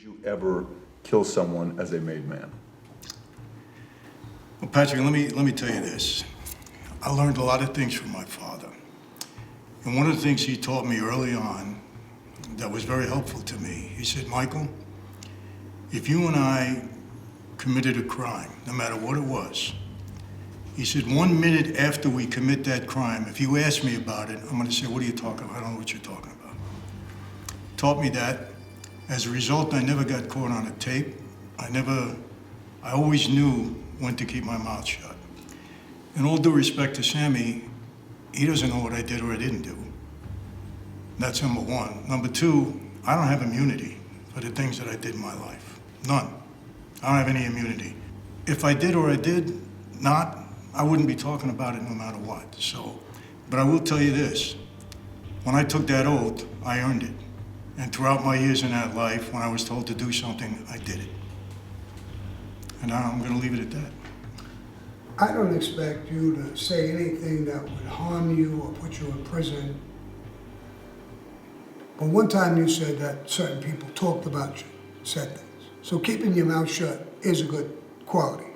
you ever kill someone as a made man? Well, Patrick, let me tell you this. I learned a lot of things from my father. And one of the things he taught me early on that was very helpful to me, he said, Michael, if you and I committed a crime, no matter what it was, he said, 1 minute after we commit that crime, if you ask me about it, I'm gonna say, what are you talking about? I don't know what you're talking about. Taught me that. As a result, I never got caught on a tape. I always knew when to keep my mouth shut. In all due respect to Sammy, he doesn't know what I did or I didn't do. That's number one. Number two, I don't have immunity for the things that I did in my life. None. I don't have any immunity. If I did or I did not, I wouldn't be talking about it no matter what. So, but I will tell you this. When I took that oath, I earned it. And throughout my years in that life, when I was told to do something, I did it. And I'm going to leave it at that. I don't expect you to say anything that would harm you or put you in prison. But one time you said that certain people talked about you, said things. So keeping your mouth shut is a good quality.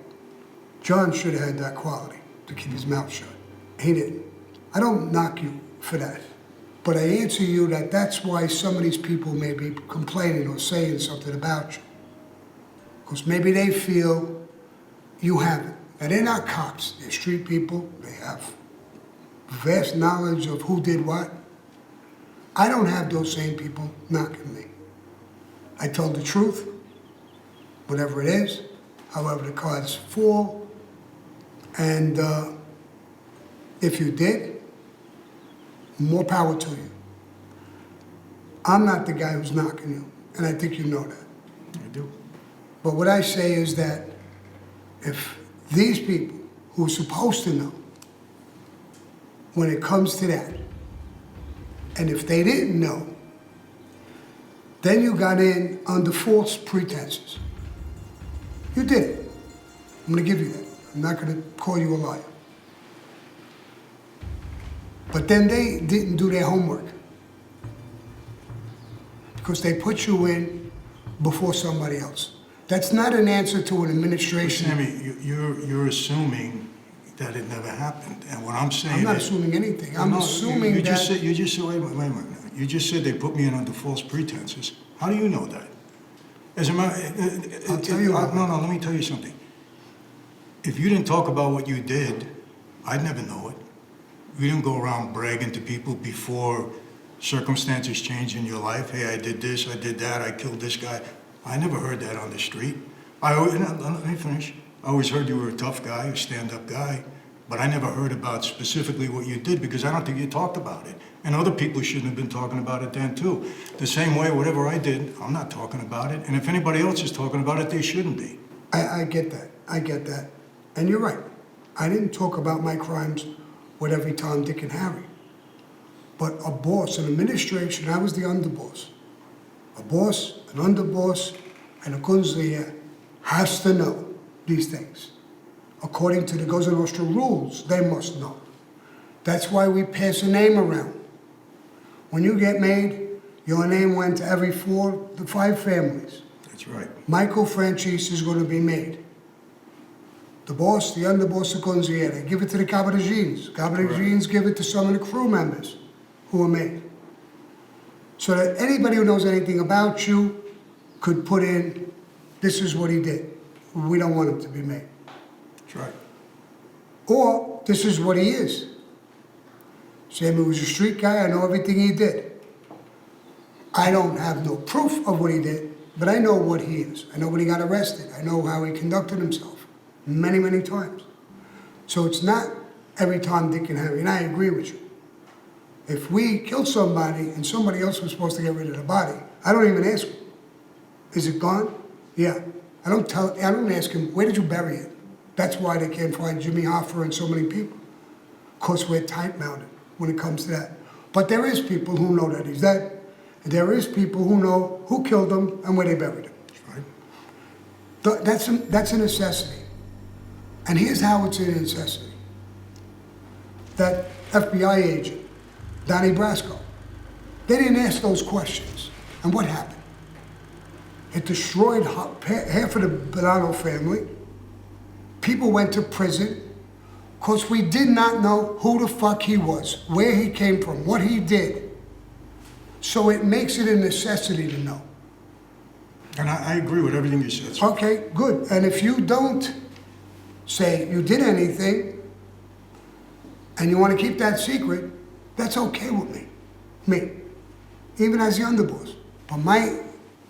John should have had that quality, to keep his mouth shut. He didn't. I don't knock you for that. But I answer you that that's why some of these people may be complaining or saying something about you. Because maybe they feel you haven't. And they're not cops, they're street people. They have vast knowledge of who did what. I don't have those same people knocking me. I told the truth, whatever it is, however the cards fall. And if you did, more power to you. I'm not the guy who's knocking you, and I think you know that. I do. But what I say is that if these people who are supposed to know, when it comes to that, and if they didn't know, then you got in under false pretenses. You did it. I'm gonna give you that. I'm not gonna call you a liar. But then they didn't do their homework because they put you in before somebody else. That's not an answer to an administration. But Sammy, you're assuming that it never happened. And what I'm saying I'm not assuming anything. I'm assuming you that... just said, wait a minute. You just said they put me in under false pretenses. How do you know that? As a matter, I'll tell you what. No, let me tell you something. If you didn't talk about what you did, I'd never know it. You didn't go around bragging to people before circumstances changed in your life. Hey, I did this, I did that, I killed this guy. I never heard that on the street. Let me finish. I always heard you were a tough guy, a stand-up guy, but I never heard about specifically what you did because I don't think you talked about it. And other people shouldn't have been talking about it then too. The same way, whatever I did, I'm not talking about it. And if anybody else is talking about it, they shouldn't be. I get that. I get that. And you're right. I didn't talk about my crimes with every Tom, Dick, and Harry. But a boss, an administration, I was the underboss. A boss, an underboss, and a consigliere has to know these things. According to the Cosa Nostra rules, they must know. That's why we pass a name around. When you get made, your name went to every 4 to 5 families. That's right. Michael Franzese is going to be made. The boss, the underboss, the consigliere, give it to the capo-regines. Capo-regines give it to some of the crew members who are made. So that anybody who knows anything about you could put in, this is what he did. We don't want him to be made. That's right. Or, this is what he is. Sammy was a street guy, I know everything he did. I don't have no proof of what he did, but I know what he is. I know when he got arrested. I know how he conducted himself many, many times. So it's not every Tom, Dick, and Harry, and I agree with you. If we killed somebody and somebody else was supposed to get rid of the body, I don't even ask him. Is it gone? Yeah. I don't ask him, where did you bury it? That's why they can't find Jimmy Hoffa and so many people. Because we're tight-mounted when it comes to that. But there is people who know that he's dead. And there is people who know who killed him and where they buried him. That's right. That's a necessity. And here's how it's a necessity. That FBI agent, Donnie Brasco, they didn't ask those questions. And what happened? It destroyed half of the Bonanno family. People went to prison because we did not know who the fuck he was, where he came from, what he did. So it makes it a necessity to know. And I agree with everything you said, sir. Okay, good. And if you don't say you did anything and you want to keep that secret, that's okay with me, even as the underboss. But my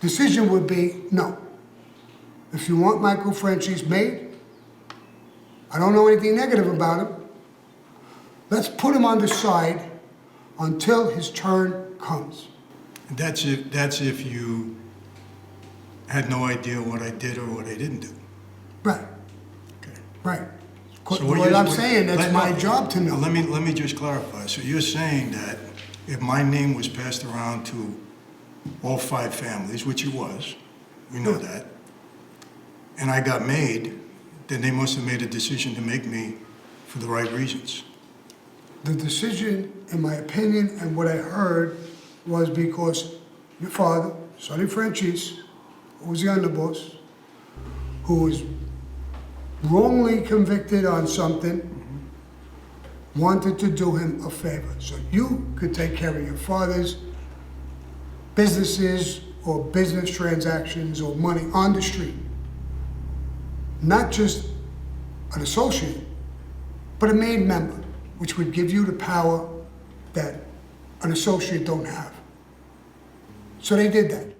decision would be no. If you want Michael Franzese made, I don't know anything negative about him. Let's put him on the side until his turn comes. That's if you had no idea what I did or what I didn't do. Right, Okay. right. So What I'm saying, that's my job to know. Let me just clarify. So you're saying that if my name was passed around to all 5 families, which it was, we know that, and I got made, then they must have made a decision to make me for the right reasons. The decision, in my opinion, and what I heard, was because your father, Sonny Franzese, who was the underboss, who was wrongly convicted on something, wanted to do him a favor. So you could take care of your father's businesses or business transactions or money on the street. Not just an associate, but a made member, which would give you the power that an associate don't have. So they did that.